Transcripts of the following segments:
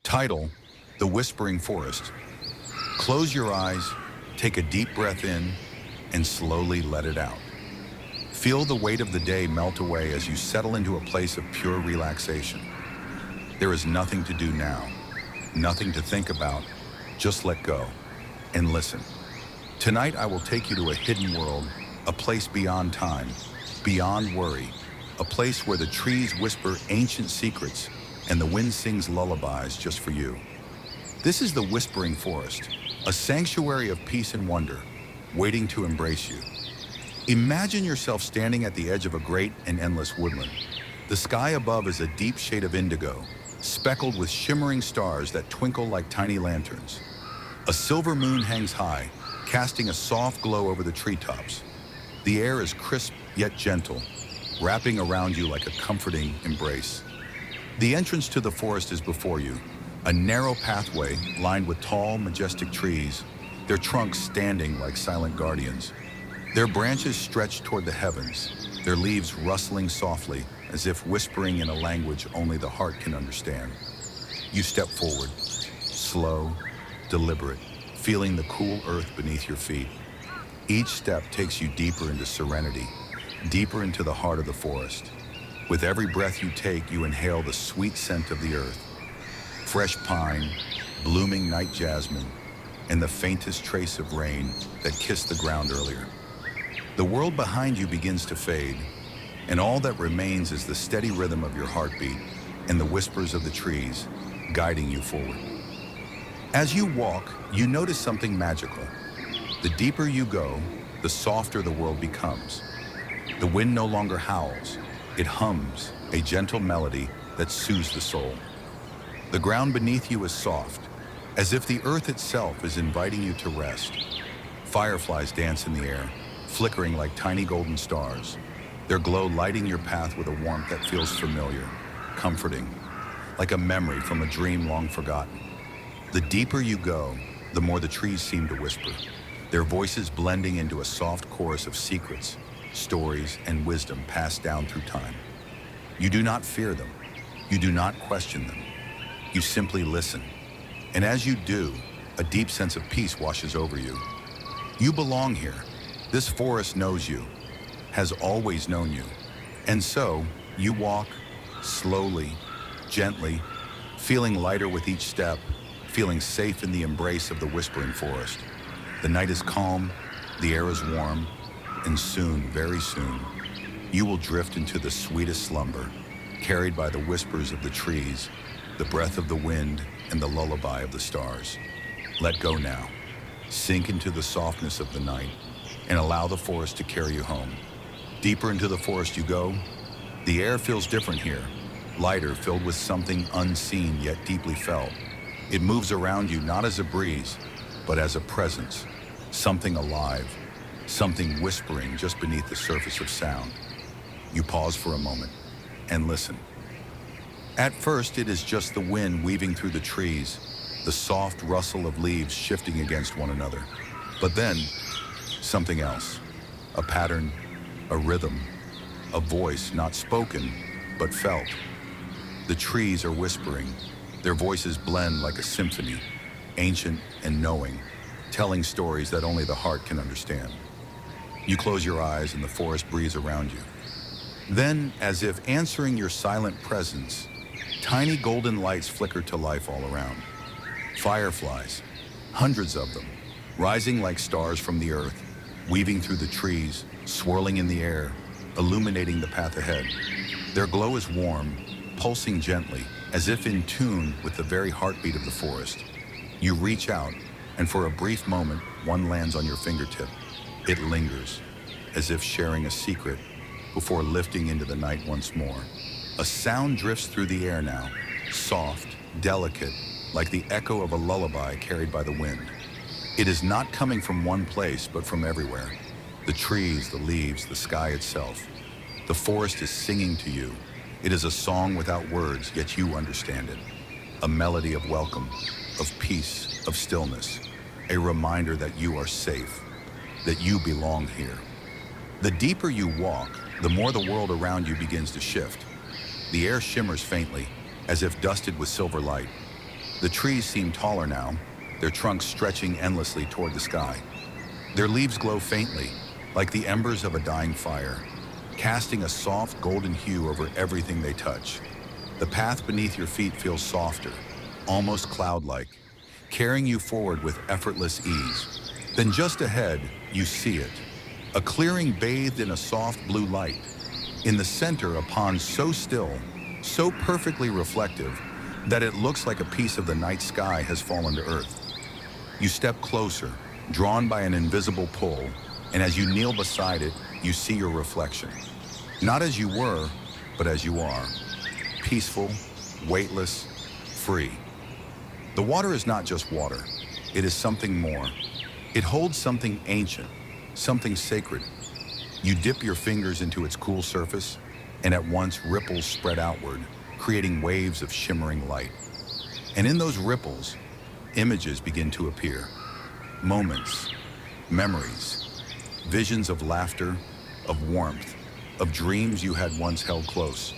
Title: The Whispering Forest. Close your eyes, take a deep breath in, and slowly let it out. Feel the weight of the day melt away as you settle into a place of pure relaxation. There is nothing to do now, nothing to think about, just let go and listen. Tonight I will take you to a hidden world, a place beyond time, beyond worry, a place where the trees whisper ancient secrets and the wind sings lullabies just for you. This is the Whispering Forest, a sanctuary of peace and wonder, waiting to embrace you. Imagine yourself standing at the edge of a great and endless woodland. The sky above is a deep shade of indigo, speckled with shimmering stars that twinkle like tiny lanterns. A silver moon hangs high, casting a soft glow over the treetops. The air is crisp yet gentle, wrapping around you like a comforting embrace. The entrance to the forest is before you, a narrow pathway lined with tall, majestic trees, their trunks standing like silent guardians. Their branches stretch toward the heavens, their leaves rustling softly as if whispering in a language only the heart can understand. You step forward, slow, deliberate, feeling the cool earth beneath your feet. Each step takes you deeper into serenity, deeper into the heart of the forest. With every breath you take, you inhale the sweet scent of the earth. Fresh pine, blooming night jasmine, and the faintest trace of rain that kissed the ground earlier. The world behind you begins to fade, and all that remains is the steady rhythm of your heartbeat and the whispers of the trees guiding you forward. As you walk, you notice something magical. The deeper you go, the softer the world becomes. The wind no longer howls, it hums, a gentle melody that soothes the soul. The ground beneath you is soft, as if the earth itself is inviting you to rest. Fireflies dance in the air, flickering like tiny golden stars, their glow lighting your path with a warmth that feels familiar, comforting, like a memory from a dream long forgotten. The deeper you go, the more the trees seem to whisper, their voices blending into a soft chorus of secrets, stories, and wisdom passed down through time. You do not fear them. You do not question them. You simply listen. And as you do, a deep sense of peace washes over you. You belong here. This forest knows you, has always known you. And so, you walk slowly, gently, feeling lighter with each step, feeling safe in the embrace of the Whispering Forest. The night is calm, the air is warm, and soon, very soon, you will drift into the sweetest slumber, carried by the whispers of the trees, the breath of the wind, and the lullaby of the stars. Let go now. Sink into the softness of the night and allow the forest to carry you home. Deeper into the forest you go. The air feels different here, lighter, filled with something unseen yet deeply felt. It moves around you not as a breeze, but as a presence, something alive, something whispering just beneath the surface of sound. You pause for a moment and listen. At first, it is just the wind weaving through the trees, the soft rustle of leaves shifting against one another. But then, something else. A pattern, a rhythm, a voice not spoken, but felt. The trees are whispering. Their voices blend like a symphony, ancient and knowing, telling stories that only the heart can understand. You close your eyes and the forest breathes around you. Then, as if answering your silent presence, tiny golden lights flicker to life all around. Fireflies, hundreds of them, rising like stars from the earth, weaving through the trees, swirling in the air, illuminating the path ahead. Their glow is warm, pulsing gently, as if in tune with the very heartbeat of the forest. You reach out, and for a brief moment, one lands on your fingertip. It lingers, as if sharing a secret, before lifting into the night once more. A sound drifts through the air now, soft, delicate, like the echo of a lullaby carried by the wind. It is not coming from one place, but from everywhere. The trees, the leaves, the sky itself. The forest is singing to you. It is a song without words, yet you understand it. A melody of welcome, of peace, of stillness. A reminder that you are safe, that you belong here. The deeper you walk, the more the world around you begins to shift. The air shimmers faintly, as if dusted with silver light. The trees seem taller now, their trunks stretching endlessly toward the sky. Their leaves glow faintly, like the embers of a dying fire, casting a soft golden hue over everything they touch. The path beneath your feet feels softer, almost cloud-like, carrying you forward with effortless ease. Then just ahead, you see it, a clearing bathed in a soft blue light. In the center, a pond so still, so perfectly reflective, that it looks like a piece of the night sky has fallen to earth. You step closer, drawn by an invisible pull, and as you kneel beside it, you see your reflection. Not as you were, but as you are. Peaceful, weightless, free. The water is not just water. It is something more. It holds something ancient, something sacred. You dip your fingers into its cool surface, and at once ripples spread outward, creating waves of shimmering light. And in those ripples, images begin to appear. Moments, memories, visions of laughter, of warmth, of dreams you had once held close.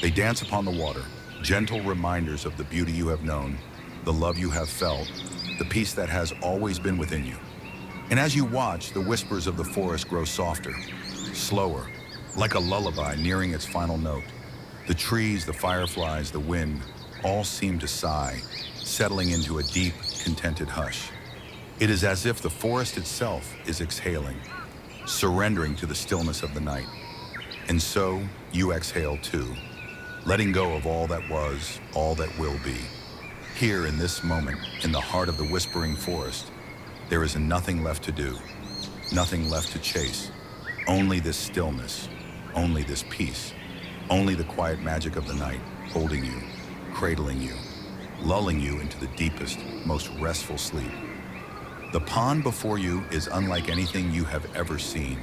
They dance upon the water, gentle reminders of the beauty you have known, the love you have felt, the peace that has always been within you. And as you watch, the whispers of the forest grow softer, slower, like a lullaby nearing its final note. The trees, the fireflies, the wind, all seem to sigh, settling into a deep, contented hush. It is as if the forest itself is exhaling, surrendering to the stillness of the night. And so, you exhale too, letting go of all that was, all that will be. Here in this moment, in the heart of the whispering forest, there is nothing left to do, nothing left to chase. Only this stillness, only this peace, only the quiet magic of the night, holding you, cradling you, lulling you into the deepest, most restful sleep. The pond before you is unlike anything you have ever seen.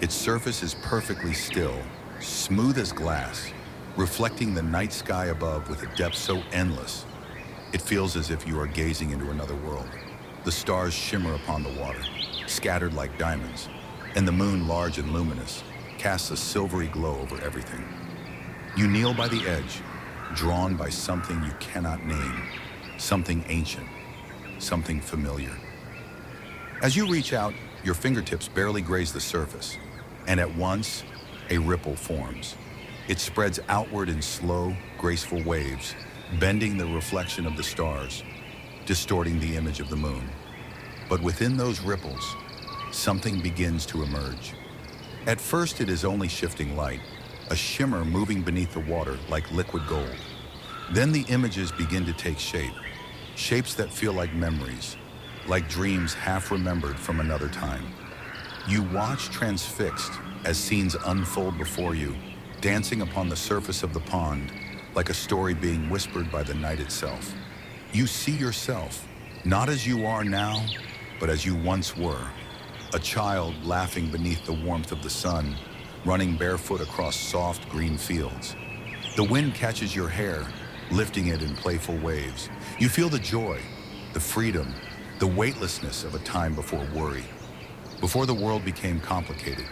Its surface is perfectly still, smooth as glass, reflecting the night sky above with a depth so endless. It feels as if you are gazing into another world. The stars shimmer upon the water, scattered like diamonds, and the moon, large and luminous, casts a silvery glow over everything. You kneel by the edge, drawn by something you cannot name, something ancient, something familiar. As you reach out, your fingertips barely graze the surface, and at once, a ripple forms. It spreads outward in slow, graceful waves, bending the reflection of the stars, distorting the image of the moon. But within those ripples, something begins to emerge. At first, it is only shifting light, a shimmer moving beneath the water like liquid gold. Then the images begin to take shape, shapes that feel like memories, like dreams half remembered from another time. You watch transfixed as scenes unfold before you, dancing upon the surface of the pond, like a story being whispered by the night itself. You see yourself, not as you are now, but as you once were, a child laughing beneath the warmth of the sun, running barefoot across soft green fields. The wind catches your hair, lifting it in playful waves. You feel the joy, the freedom, the weightlessness of a time before worry. Before the world became complicated,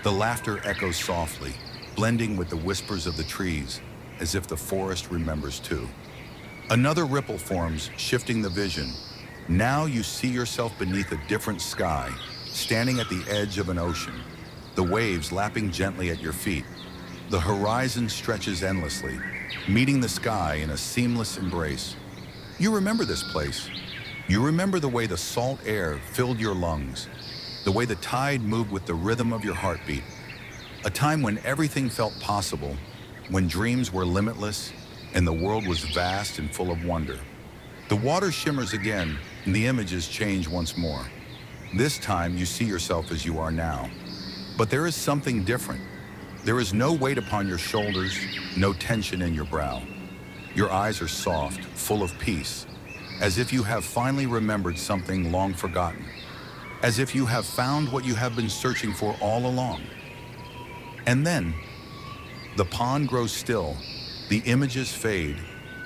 the laughter echoes softly, blending with the whispers of the trees, as if the forest remembers too. Another ripple forms, shifting the vision. Now you see yourself beneath a different sky, standing at the edge of an ocean, the waves lapping gently at your feet. The horizon stretches endlessly, meeting the sky in a seamless embrace. You remember this place. You remember the way the salt air filled your lungs, the way the tide moved with the rhythm of your heartbeat. A time when everything felt possible, when dreams were limitless and the world was vast and full of wonder. The water shimmers again and the images change once more. This time you see yourself as you are now. But there is something different. There is no weight upon your shoulders, no tension in your brow. Your eyes are soft, full of peace, as if you have finally remembered something long forgotten, as if you have found what you have been searching for all along. And then, the pond grows still, the images fade,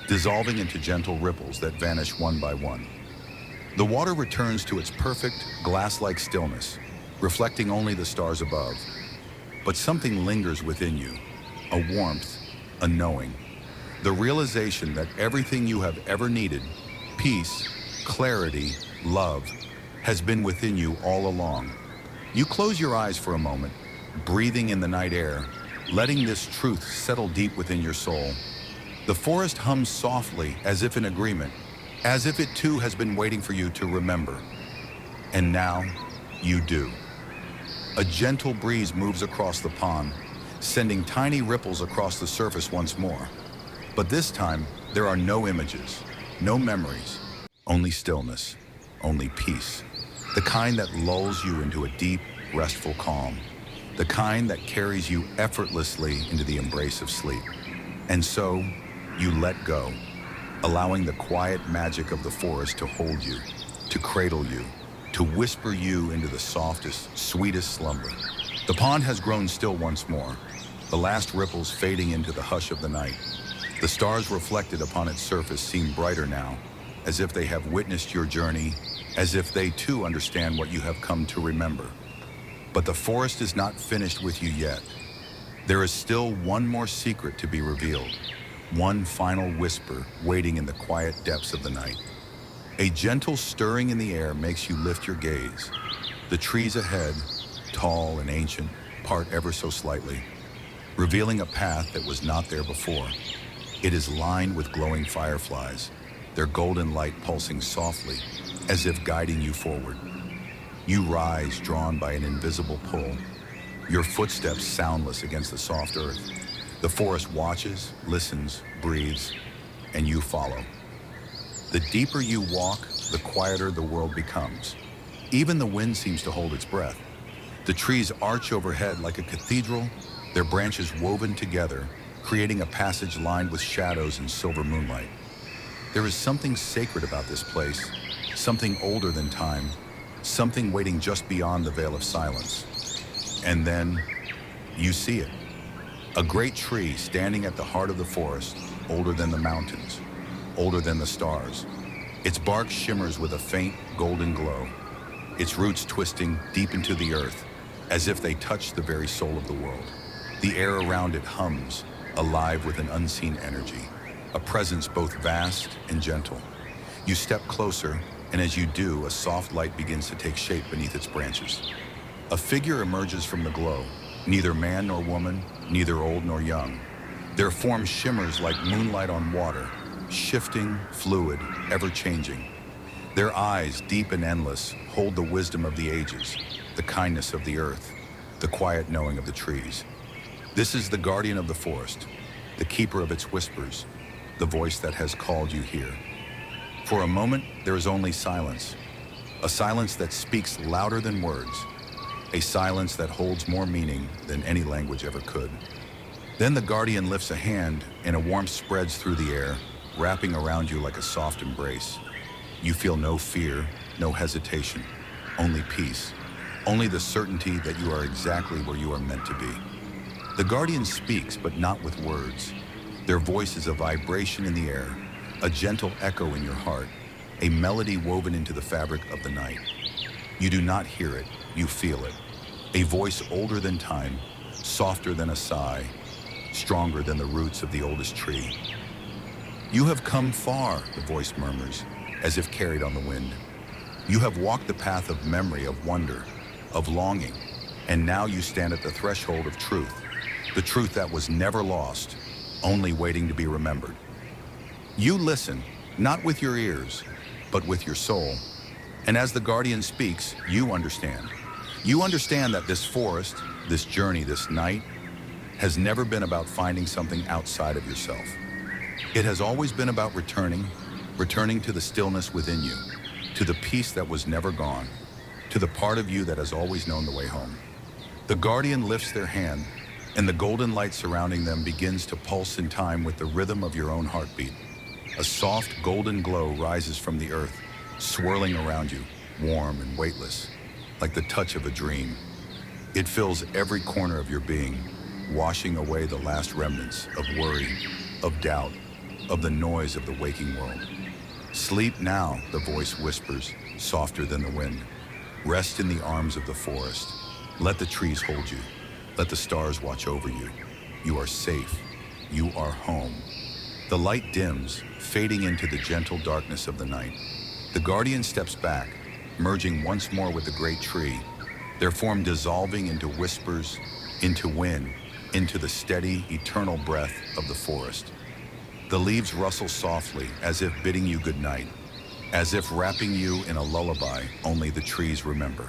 dissolving into gentle ripples that vanish one by one. The water returns to its perfect, glass-like stillness, reflecting only the stars above. But something lingers within you, a warmth, a knowing. The realization that everything you have ever needed, peace, clarity, love, has been within you all along. You close your eyes for a moment, breathing in the night air, letting this truth settle deep within your soul. The forest hums softly as if in agreement, as if it too has been waiting for you to remember. And now, you do. A gentle breeze moves across the pond, sending tiny ripples across the surface once more. But this time, there are no images, no memories, only stillness, only peace. The kind that lulls you into a deep, restful calm. The kind that carries you effortlessly into the embrace of sleep. And so, you let go, allowing the quiet magic of the forest to hold you, to cradle you, to whisper you into the softest, sweetest slumber. The pond has grown still once more, the last ripples fading into the hush of the night. The stars reflected upon its surface seem brighter now, as if they have witnessed your journey, as if they too understand what you have come to remember. But the forest is not finished with you yet. There is still one more secret to be revealed, one final whisper waiting in the quiet depths of the night. A gentle stirring in the air makes you lift your gaze. The trees ahead, tall and ancient, part ever so slightly, revealing a path that was not there before. It is lined with glowing fireflies, their golden light pulsing softly, as if guiding you forward. You rise, drawn by an invisible pull, your footsteps soundless against the soft earth. The forest watches, listens, breathes, and you follow. The deeper you walk, the quieter the world becomes. Even the wind seems to hold its breath. The trees arch overhead like a cathedral, their branches woven together, creating a passage lined with shadows and silver moonlight. There is something sacred about this place, something older than time, something waiting just beyond the veil of silence. And then, you see it. A great tree standing at the heart of the forest, older than the mountains, older than the stars. Its bark shimmers with a faint, golden glow, its roots twisting deep into the earth, as if they touch the very soul of the world. The air around it hums, alive with an unseen energy, a presence both vast and gentle. You step closer, and as you do, a soft light begins to take shape beneath its branches. A figure emerges from the glow, neither man nor woman, neither old nor young. Their form shimmers like moonlight on water, shifting, fluid, ever-changing. Their eyes, deep and endless, hold the wisdom of the ages, the kindness of the earth, the quiet knowing of the trees. This is the guardian of the forest, the keeper of its whispers, the voice that has called you here. For a moment, there is only silence, a silence that speaks louder than words, a silence that holds more meaning than any language ever could. Then the guardian lifts a hand, and a warmth spreads through the air, wrapping around you like a soft embrace. You feel no fear, no hesitation, only peace, only the certainty that you are exactly where you are meant to be. The guardian speaks, but not with words. Their voice is a vibration in the air, a gentle echo in your heart, a melody woven into the fabric of the night. You do not hear it, you feel it. A voice older than time, softer than a sigh, stronger than the roots of the oldest tree. You have come far, the voice murmurs, as if carried on the wind. You have walked the path of memory, of wonder, of longing, and now you stand at the threshold of truth, the truth that was never lost, only waiting to be remembered. You listen, not with your ears, but with your soul. And as the guardian speaks, you understand. You understand that this forest, this journey, this night, has never been about finding something outside of yourself. It has always been about returning to the stillness within you, to the peace that was never gone, to the part of you that has always known the way home. The guardian lifts their hand, and the golden light surrounding them begins to pulse in time with the rhythm of your own heartbeat. A soft golden glow rises from the earth, swirling around you, warm and weightless, like the touch of a dream. It fills every corner of your being, washing away the last remnants of worry, of doubt, of the noise of the waking world. Sleep now, the voice whispers, softer than the wind. Rest in the arms of the forest. Let the trees hold you. Let the stars watch over you. You are safe. You are home. The light dims, fading into the gentle darkness of the night. The guardian steps back, merging once more with the great tree, their form dissolving into whispers, into wind, into the steady, eternal breath of the forest. The leaves rustle softly, as if bidding you good night, as if wrapping you in a lullaby only the trees remember.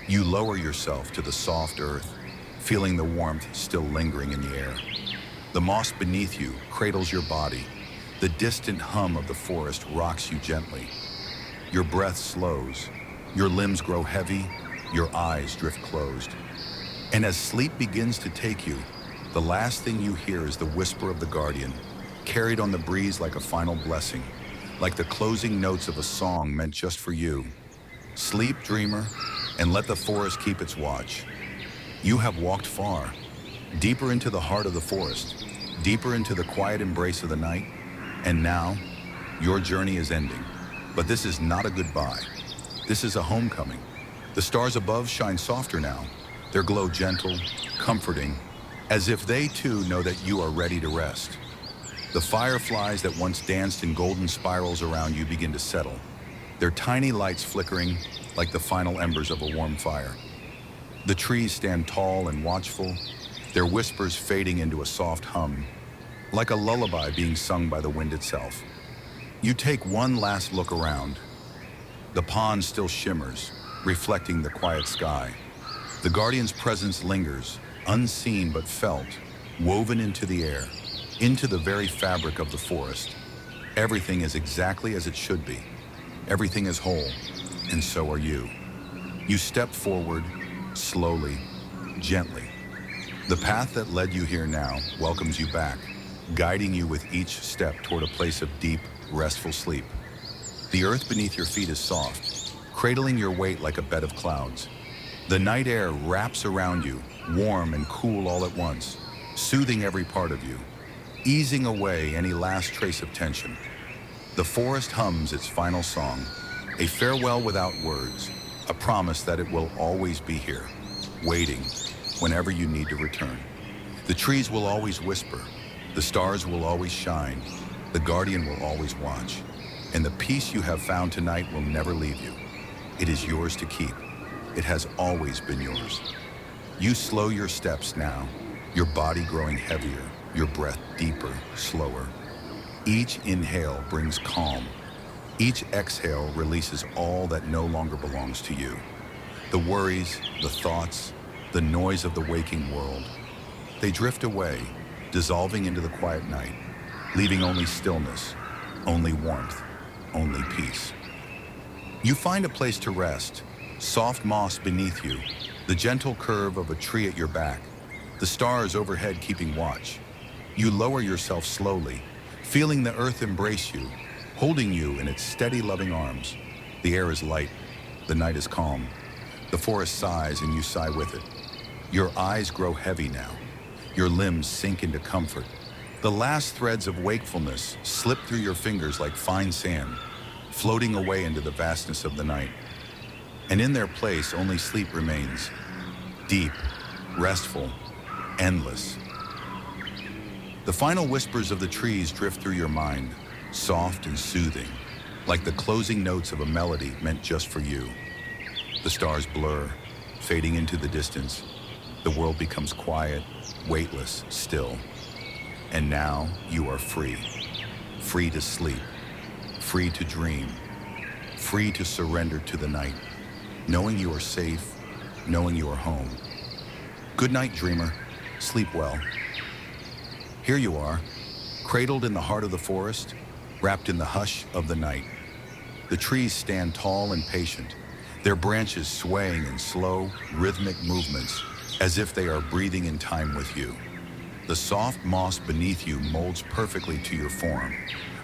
You lower yourself to the soft earth, feeling the warmth still lingering in the air. The moss beneath you cradles your body. The distant hum of the forest rocks you gently. Your breath slows, your limbs grow heavy, your eyes drift closed. And as sleep begins to take you, the last thing you hear is the whisper of the guardian, carried on the breeze like a final blessing, like the closing notes of a song meant just for you. Sleep, dreamer, and let the forest keep its watch. You have walked far, deeper into the heart of the forest, deeper into the quiet embrace of the night, and now, your journey is ending. But this is not a goodbye. This is a homecoming. The stars above shine softer now, their glow gentle, comforting, as if they too know that you are ready to rest. The fireflies that once danced in golden spirals around you begin to settle, their tiny lights flickering like the final embers of a warm fire. The trees stand tall and watchful, their whispers fading into a soft hum, like a lullaby being sung by the wind itself. You take one last look around. The pond still shimmers, reflecting the quiet sky. The guardian's presence lingers, unseen but felt, woven into the air, into the very fabric of the forest. Everything is exactly as it should be. Everything is whole, and so are you. You step forward, slowly, gently. The path that led you here now welcomes you back, guiding you with each step toward a place of deep, restful sleep. The earth beneath your feet is soft, cradling your weight like a bed of clouds. The night air wraps around you, warm and cool all at once, soothing every part of you, easing away any last trace of tension. The forest hums its final song, a farewell without words, a promise that it will always be here, waiting whenever you need to return. The trees will always whisper, the stars will always shine, the guardian will always watch, and the peace you have found tonight will never leave you. It is yours to keep. It has always been yours. You slow your steps now, your body growing heavier, your breath deeper, slower. Each inhale brings calm. Each exhale releases all that no longer belongs to you. The worries, the thoughts, the noise of the waking world. They drift away, dissolving into the quiet night, leaving only stillness, only warmth, only peace. You find a place to rest, soft moss beneath you, the gentle curve of a tree at your back, the stars overhead keeping watch. You lower yourself slowly, feeling the earth embrace you, holding you in its steady, loving arms. The air is light, the night is calm. The forest sighs and you sigh with it. Your eyes grow heavy now. Your limbs sink into comfort. The last threads of wakefulness slip through your fingers like fine sand, floating away into the vastness of the night. And in their place, only sleep remains, deep, restful, endless. The final whispers of the trees drift through your mind, soft and soothing, like the closing notes of a melody meant just for you. The stars blur, fading into the distance. The world becomes quiet, weightless, still. And now you are free. Free to sleep, free to dream, free to surrender to the night, knowing you are safe, knowing you are home. Good night, dreamer. Sleep well. Here you are, cradled in the heart of the forest, wrapped in the hush of the night. The trees stand tall and patient, their branches swaying in slow, rhythmic movements, as if they are breathing in time with you. The soft moss beneath you molds perfectly to your form,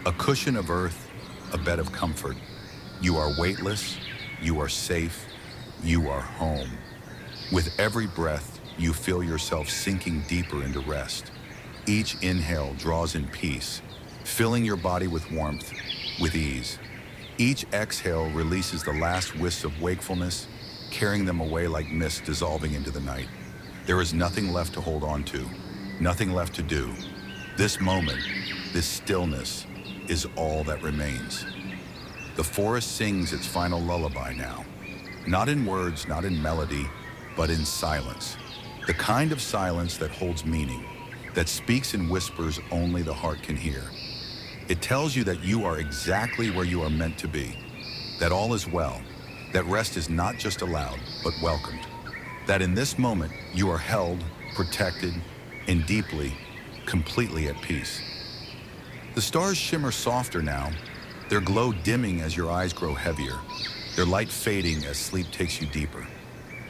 a cushion of earth, a bed of comfort. You are weightless, you are safe, you are home. With every breath, you feel yourself sinking deeper into rest. Each inhale draws in peace, filling your body with warmth, with ease. Each exhale releases the last wisps of wakefulness, carrying them away like mist dissolving into the night. There is nothing left to hold on to, nothing left to do. This moment, This stillness is all that remains. The forest sings its final lullaby now. Not in words, not in melody, but in silence. The kind of silence that holds meaning, that speaks in whispers only the heart can hear. It tells you that you are exactly where you are meant to be, that all is well, that rest is not just allowed, but welcomed, that in this moment you are held, protected, and deeply, completely at peace. The stars shimmer softer now, their glow dimming as your eyes grow heavier, their light fading as sleep takes you deeper.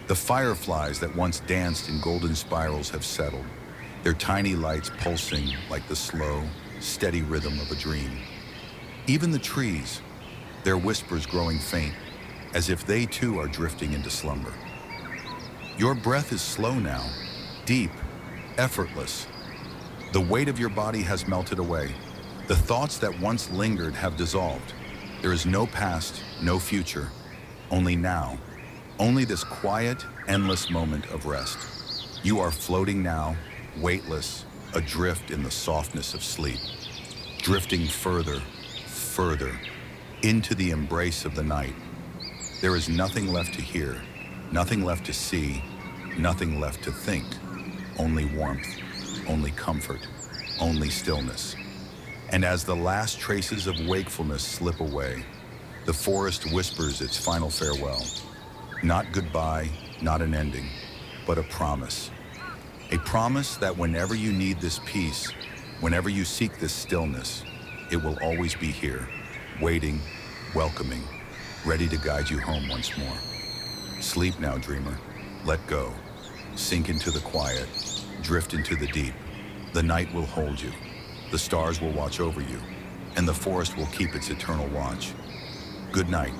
The fireflies that once danced in golden spirals have settled, their tiny lights pulsing like the slow, steady rhythm of a dream. Even the trees, their whispers growing faint, as if they too are drifting into slumber. Your breath is slow now, deep, effortless. The weight of your body has melted away. The thoughts that once lingered have dissolved. There is no past, no future, only now, only this quiet, endless moment of rest. You are floating now, weightless, adrift in the softness of sleep, drifting further, further, into the embrace of the night. There is nothing left to hear, nothing left to see, nothing left to think, only warmth, only comfort, only stillness. And as the last traces of wakefulness slip away, the forest whispers its final farewell. Not goodbye, not an ending, but a promise. A promise that whenever you need this peace, whenever you seek this stillness, it will always be here, waiting, welcoming, ready to guide you home once more. Sleep now, dreamer. Let go. Sink into the quiet. Drift into the deep. The night will hold you. The stars will watch over you. And the forest will keep its eternal watch. Good night.